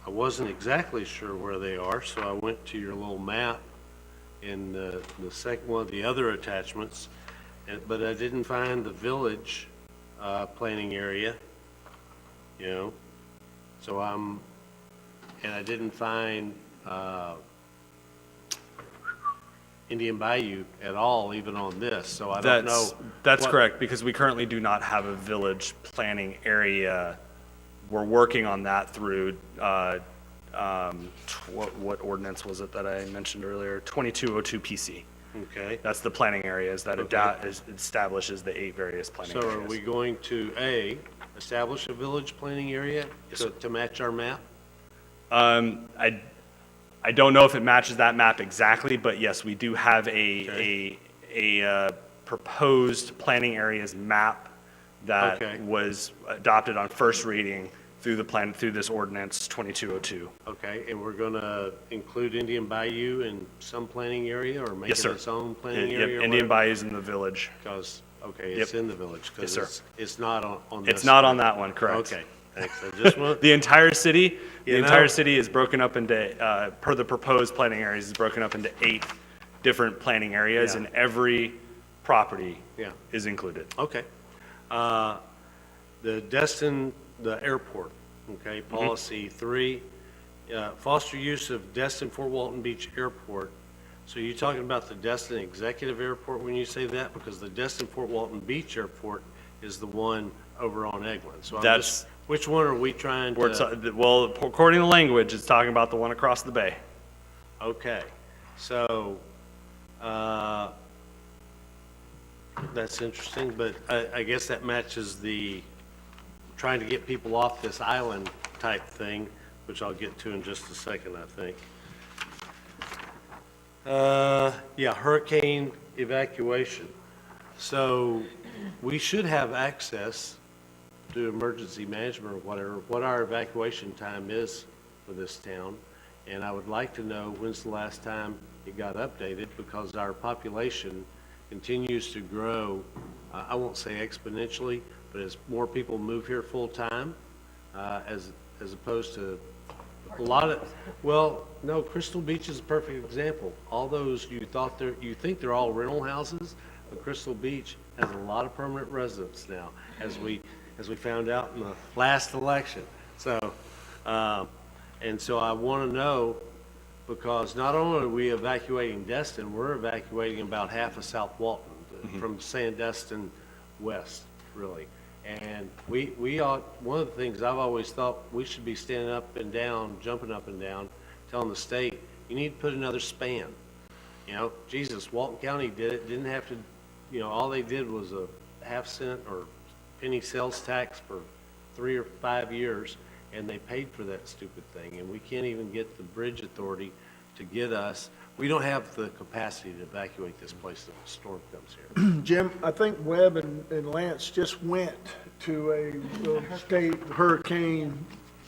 I wasn't exactly sure where they are, so I went to your little map in the second one of the other attachments, but I didn't find the village planning area, so and I didn't find Indian Bayou at all, even on this, so I don't know. That's correct, because we currently do not have a village planning area. We're working on that through, what ordinance was it that I mentioned earlier? 2202 PC. Okay. That's the planning areas that establishes the 8 various planning So areas. are we going to, establish a village planning area to match our map? I don't know if it matches that map exactly, but yes, we do have a proposed planning areas map that Okay. was adopted on first reading through this ordinance 2202. Okay, and we're going to include Indian Bayou in some planning area or make Yes, it sir. its own planning Yep, area? Indian Bayou's in the village. Because, it's in the village. Yes, sir. It's not on this. It's not on that one, correct? Okay, thanks. I just want, The entire city, You know? is broken up into, per the proposed planning areas, is broken up into 8 different planning areas, Yeah. and every property Yeah. is included. Okay. The Destin, the airport, okay, policy 3, foster use of Destin Fort Walton Beach Airport. So you're talking about the Destin Executive Airport when you say that? Because the Destin Fort Walton Beach Airport is the one over on Eglin. So I'm That's- just, which one are we trying to? Well, according to language, it's talking about the one across the bay. Okay, so, that's interesting, but I guess that matches the trying to get people off this island type thing, which I'll get to in just a second, I think. Yeah, hurricane evacuation. So we should have access to emergency management or whatever, what our evacuation time is for this town. And I would like to know when's the last time it got updated, because our population continues to grow, I won't say exponentially, but as more people move here full-time, as opposed to a lot of, well, no, Crystal Beach is a perfect example. All those, you think they're all rental houses, but Crystal Beach has a lot of permanent residents now, as we found out in the last election. So, and so I want to know, because not only are we evacuating Destin, we're evacuating about half of South Walton, from Sandestin west, really. And we ought, one of the things I've always thought, we should be standing up and down, jumping up and down, telling the state, you need to put another span. You know, Jesus, Walton County did it, didn't have to, you know, all they did was a half-cent or penny sales tax for 3 or 5 years, and they paid for that stupid thing, and we can't even get the bridge authority to get us. We don't have the capacity to evacuate this place if a storm comes here. Jim, I think Webb and Lance just went to a state hurricane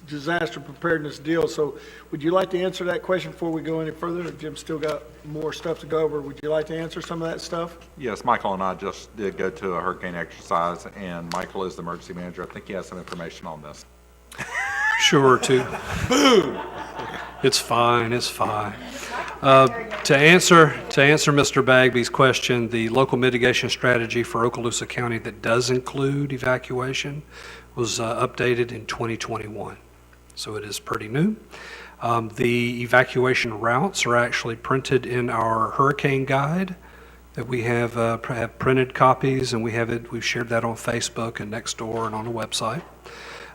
disaster preparedness deal. So would you like to answer that question before we go any further? Jim's still got more stuff to go over. Would you like to answer some of that stuff? Yes, Michael and I just did go to a hurricane exercise, and Michael is the emergency manager. I think he has some information on this. Sure, to. Boom! It's fine, it's fine. To answer Mr. Bagby's question, the local mitigation strategy for Okaloosa County that does include evacuation was updated in 2021, so it is pretty new. The evacuation routes are actually printed in our hurricane guide that we have printed copies, and we've shared that on Facebook and Nextdoor and on the website.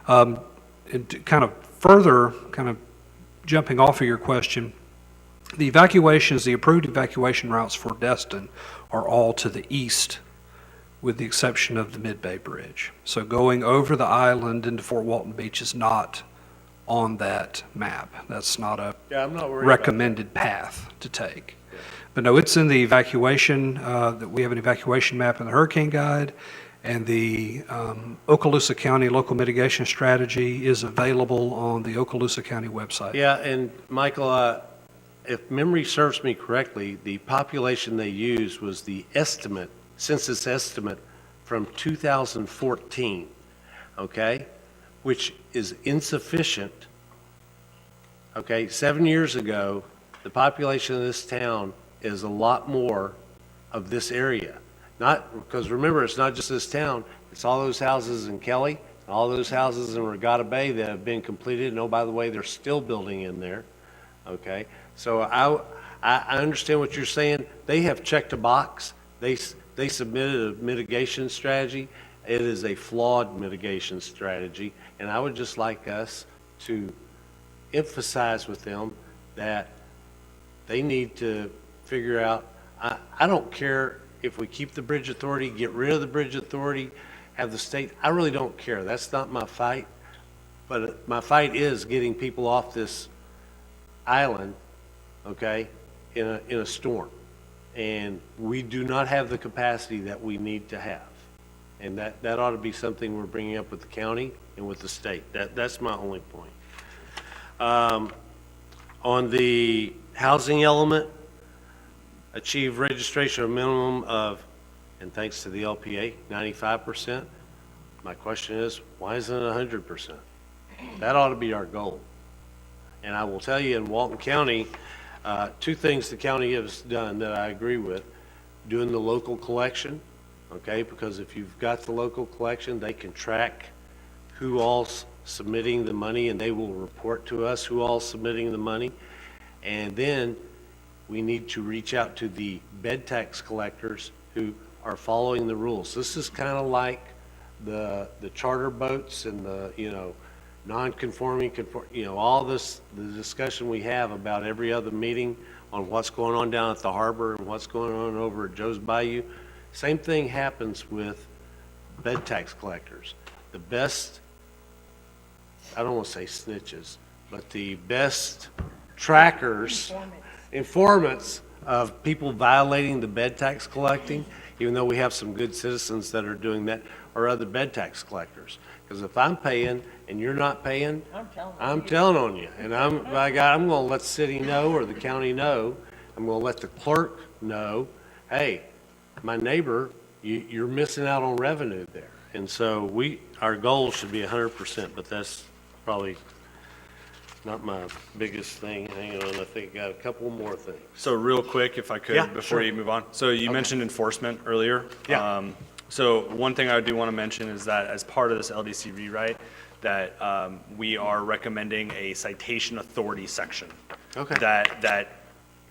And to kind of jumping off of your question, the approved evacuation routes for Destin are all to the east, with the exception of the Mid-Bay Bridge. So going over the island into Fort Walton Beach is not on that map. That's not a Yeah, I'm not worried about recommended path to take. But no, it's in the evacuation, that we have an evacuation map in the hurricane guide, and the Okaloosa County Local Mitigation Strategy is available on the Okaloosa County website. Yeah, and Michael, if memory serves me correctly, the population they used was the estimate, census estimate from 2014, okay? Which is insufficient. Okay, 7 years ago, the population of this town is a lot more of this area. Not, because remember, it's not just this town, it's all those houses in Kelly, all those houses in Regatta Bay that have been completed, and oh, by the way, they're still building in there, okay? So I understand what you're saying. They have checked a box. They submitted a mitigation strategy. It is a flawed mitigation strategy, and I would just like us to emphasize with them that they need to figure out, I don't care if we keep the bridge authority, get rid of the bridge authority, have the state, I really don't care. That's not my fight. But my fight is getting people off this island, okay, in a storm. And we do not have the capacity that we need to have. And that ought to be something we're bringing up with the county and with the state. That's my only point. On the housing element, achieve registration of minimum of, and thanks to the LPA, 95%. My question is, why isn't it 100%? That ought to be our goal. And I will tell you, in Walton County, 2 things the county has done that I agree with. doing the local collection, okay? Because if you've got the local collection, they can track who all's submitting the money, and they will report to us who all's submitting the money. And then we need to reach out to the bed tax collectors who are following the rules. This is kind of like the charter boats and the, non-conforming, all this, the discussion we have about every other meeting on what's going on down at the harbor and what's going on over at Joe's Bayou. Same thing happens with bed tax collectors. The best, I don't want to say snitches, but the best trackers, informants of people violating the bed tax collecting, even though we have some good citizens that are doing that, are other bed tax collectors. Because if I'm paying and you're not paying, I'm telling on you. And by God, I'm going to let the city know or the county know. I'm going to let the clerk know, hey, my neighbor, you're missing out on revenue there. And so our goal should be 100%, but that's probably not my biggest thing. Hang on, I think I got a couple more things. So real quick, if I could, Yeah, before sure. you move on. So you mentioned enforcement earlier. Yeah. So one thing I do want to mention is that as part of this LDC rewrite, that we are recommending a citation authority section. Okay. That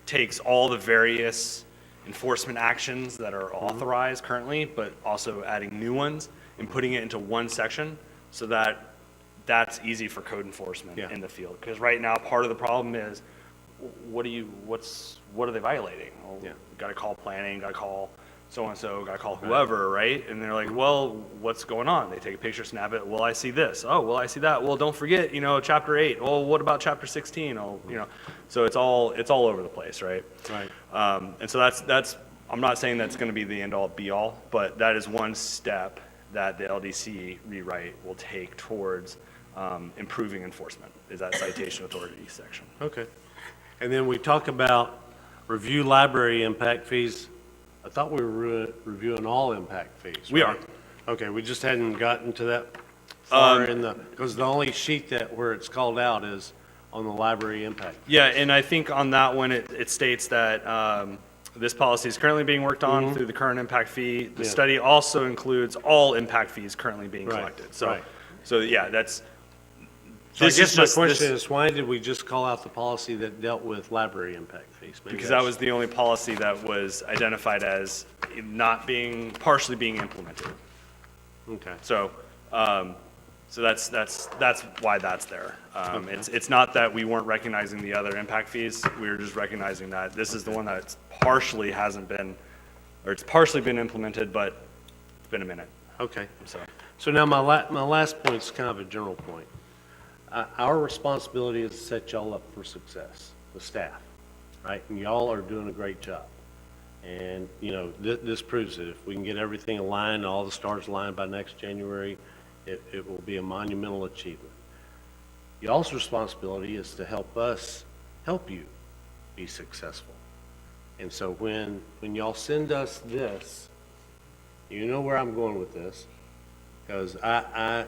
takes all the various enforcement actions that are authorized currently, but also adding new ones and putting it into one section so that that's easy for code enforcement Yeah. in the field. Because right now, part of the problem is, what are they violating? Well, Yeah. got to call planning, got to call so-and-so, got to call whoever, right? And they're like, well, what's going on? They take a picture, snap it, well, I see this. Oh, well, I see that. Well, don't forget, chapter 8. Well, what about chapter 16? Oh, so it's all over the place, right? Right. And so that's, I'm not saying that's going to be the end-all, be-all, but that is one step that the LDC rewrite will take towards improving enforcement, is that citation authority section. Okay. And then we talk about review library impact fees. I thought we were reviewing all impact fees. We right? are. Okay, we just hadn't gotten to that far because the only sheet where it's called out is on the library impact. Yeah, and I think on that one, it states that this policy is currently being worked on through the current impact fee. The Yeah. study also includes all impact fees currently being Right, collected. So, right. so yeah, that's. So I this guess is my just- question this- is, why did we just call out the policy that dealt with library impact fees? Maybe Because that that's- was the only policy that was identified as partially being implemented. Okay. So, so that's why that's there. It's not that we weren't recognizing the other impact fees. We were just recognizing that this is the one that partially hasn't been, or it's partially been implemented, but it's been a minute. Okay. So, So now my last point is kind of a general point. Our responsibility is to set y'all up for success, the staff, right? And y'all are doing a great job. And, this proves it. If we can get everything aligned, all the stars aligned by next January, it will be a monumental achievement. Y'all's responsibility is to help you be successful. And so when y'all send us this, you know where I'm going with this, because I'm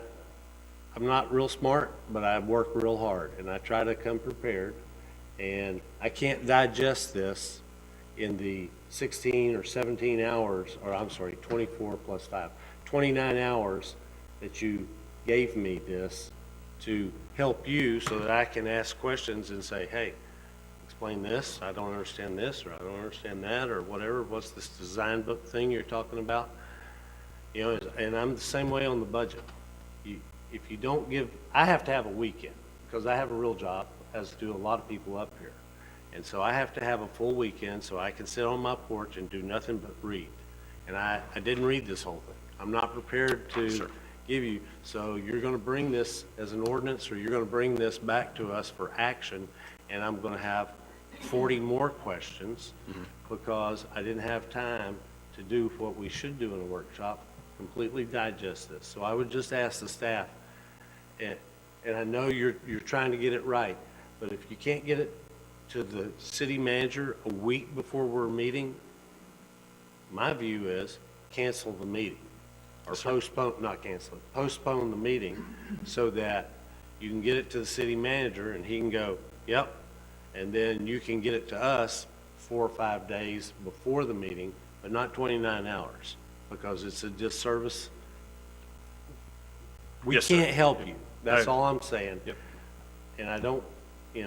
not real smart, but I work real hard, and I try to come prepared, and I can't digest this in the 16 or 17 hours, or I'm sorry, 24 plus 5, 29 hours that you gave me this to help you so that I can ask questions and say, hey, explain this, I don't understand this, or I don't understand that, or whatever, what's this design book thing you're talking about? And I'm the same way on the budget. If you don't I have to have a weekend, because I have a real job, as do a lot of people up here. And so I have to have a full weekend so I can sit on my porch and do nothing but read. And I didn't read this whole thing. I'm not prepared to give you, so you're going to bring this as an ordinance, or you're going to bring this back to us for action, and I'm going to have 40 more questions because I didn't have time to do what we should do in a workshop, completely digest this. So I would just ask the staff, and I know you're trying to get it right, but if you can't get it to the city manager a week before we're meeting, my view is cancel the meeting, or postpone the meeting so that you can get it to the city manager and he can go, yep, and then you can get it to us 4 or 5 days before the meeting but not 29 hours, because it's a disservice. We Yes, sir. can't help you. That's I- all I'm saying. Yep. And I don't,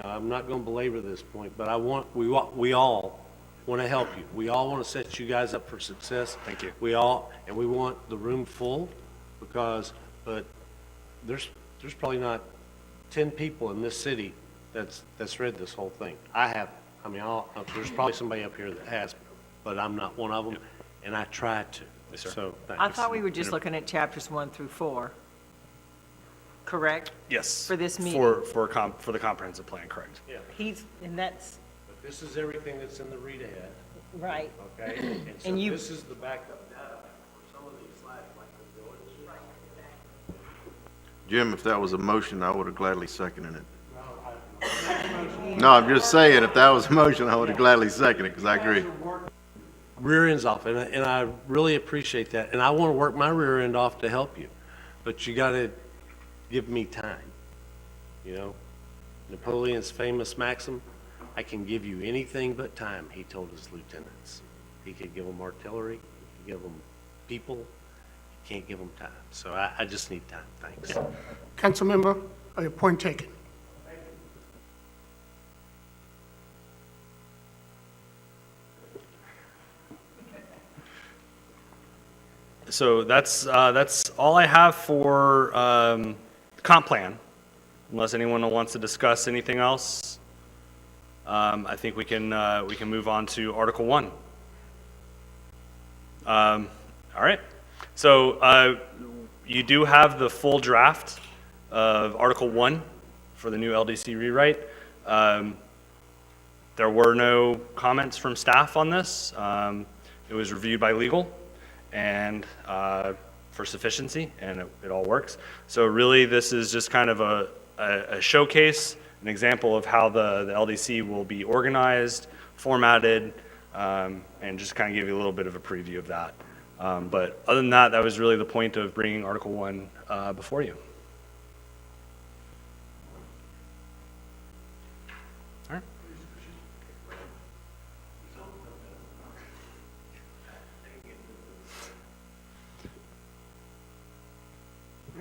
I'm not going to belabor this point, but we all want to help you. We all want to set you guys up for success. Thank you. We want the room full but there's probably not 10 people in this city that's read this whole thing. I have. I mean, there's probably somebody up here that has, but I'm not one of them, and I tried to. Yes, sir. So, I thanks. thought we were just looking at chapters 1 through 4. Correct? Yes. For this meeting. For the comprehensive plan, correct. And that's, But this is everything that's in the read ahead, right. okay? And so And you- this is the backup data for some of these slides, like the village. Jim, if that was a motion, I would have gladly seconded it. No, I'm just saying, if that was a motion, I would have gladly seconded it, because I agree. Rear ends off, and I really appreciate that, and I want to work my rear end off to help you, but you got to give me time, Napoleon's famous maxim, I can give you anything but time, he told his lieutenants. He could give them artillery, he could give them people, he can't give them time. So I just need time, thanks. Councilmember, your point taken. So that's all I have for comp plan, unless anyone wants to discuss anything else. I think we can move on to Article 1. All right. So you do have the full draft of Article 1 for the new LDC rewrite. There were no comments from staff on this. It was reviewed by legal and for sufficiency, and it all works. So really, this is just kind of a showcase, an example of how the LDC will be organized, formatted, and just kind of give you a little bit of a preview of that. But other than that, that was really the point of bringing Article 1 before you. All right.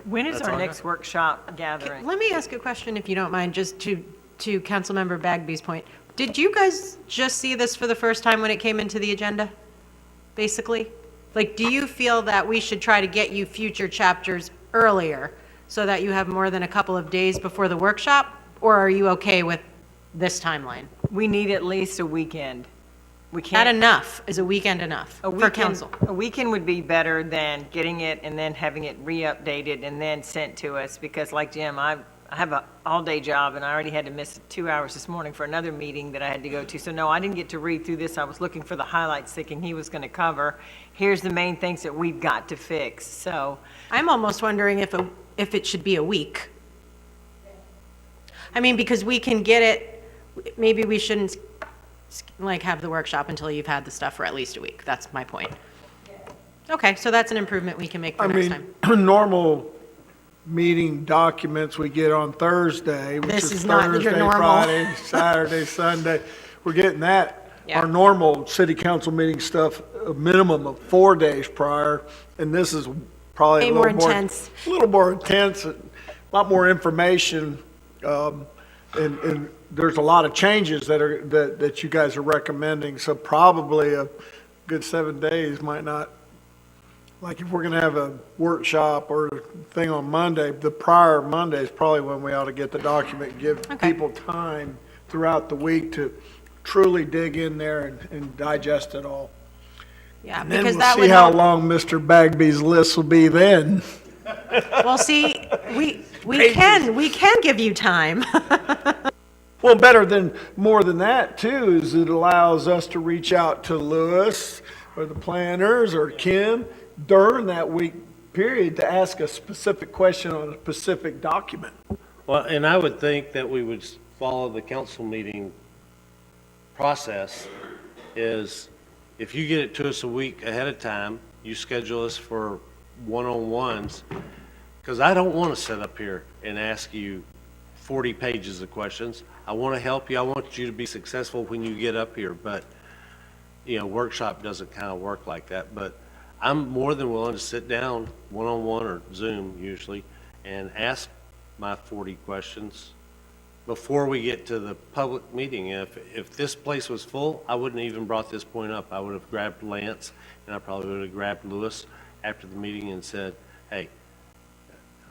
When is That's our all I next workshop gathering? Let me ask a question, if you don't mind, just to Councilmember Bagby's point. Did you guys just see this for the first time when it came into the agenda, basically? Like, do you feel that we should try to get you future chapters earlier so that you have more than a couple of days before the workshop? Or are you okay with this timeline? We need at least a weekend. We Not can't. enough. Is a weekend enough A for weekend- council? A weekend would be better than getting it and then having it re-updated and then sent to us, because like Jim, I have an all-day job, and I already had to miss 2 hours this morning for another meeting that I had to go to. So no, I didn't get to read through this. I was looking for the highlights, thinking he was going to cover, here's the main things that we've got to fix. So I'm almost wondering if it should be a week. I mean, because we can get it, maybe we shouldn't like have the workshop until you've had the stuff for at least a week. That's my point. Okay, so that's an improvement we can make for I next mean, time. normal meeting documents we get on Thursday, which This is is not your Thursday, normal. Friday, Saturday, Sunday. We're getting that. Yeah. Our normal city council meeting stuff, a minimum of 4 days prior, and this is probably Way a more little more. intense. A little more intense, a lot more information, and there's a lot of changes that you guys are recommending, so probably a good 7 days might not. Like if we're gonna have a workshop or a thing on Monday, the prior Monday is probably when we ought to get the document, and give Okay. people time throughout the week to truly dig in there and digest it all. Yeah, And then because we'll that see would how help. long Mr. Bagby's list will be then. Well, see, we can give you time. Well, more than that too, is it allows us to reach out to Lewis or the planners or Kim during that week period to ask a specific question on a specific document. Well, and I would think that we would follow the council meeting process is if you get it to us a week ahead of time, you schedule us for one-on-ones, because I don't want to sit up here and ask you 40 pages of questions. I want to help you. I want you to be successful when you get up here, but workshop doesn't kind of work like that, but I'm more than willing to sit down one-on-one or Zoom usually and ask my 40 questions before we get to the public meeting. If this place was full, I wouldn't even brought this point up. I would have grabbed Lance, and I probably would have grabbed Lewis after the meeting and said, hey,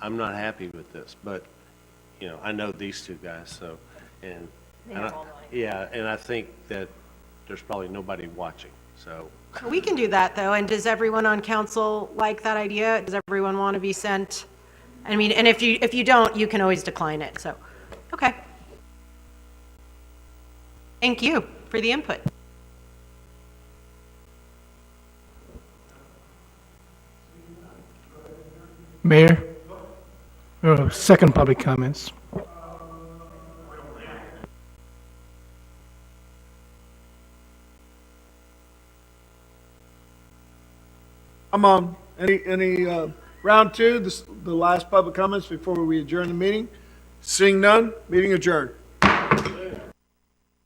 I'm not happy with this, but, I know these two guys, so, and I think that there's probably nobody watching, so. We can do that, though, and does everyone on council like that idea? Does everyone want to be sent? I mean, and if you don't, you can always decline it, so, okay. Thank you for the input. Mayor, second public comments. I'm on. Any round two, the last public comments before we adjourn the meeting? Seeing none, meeting adjourned.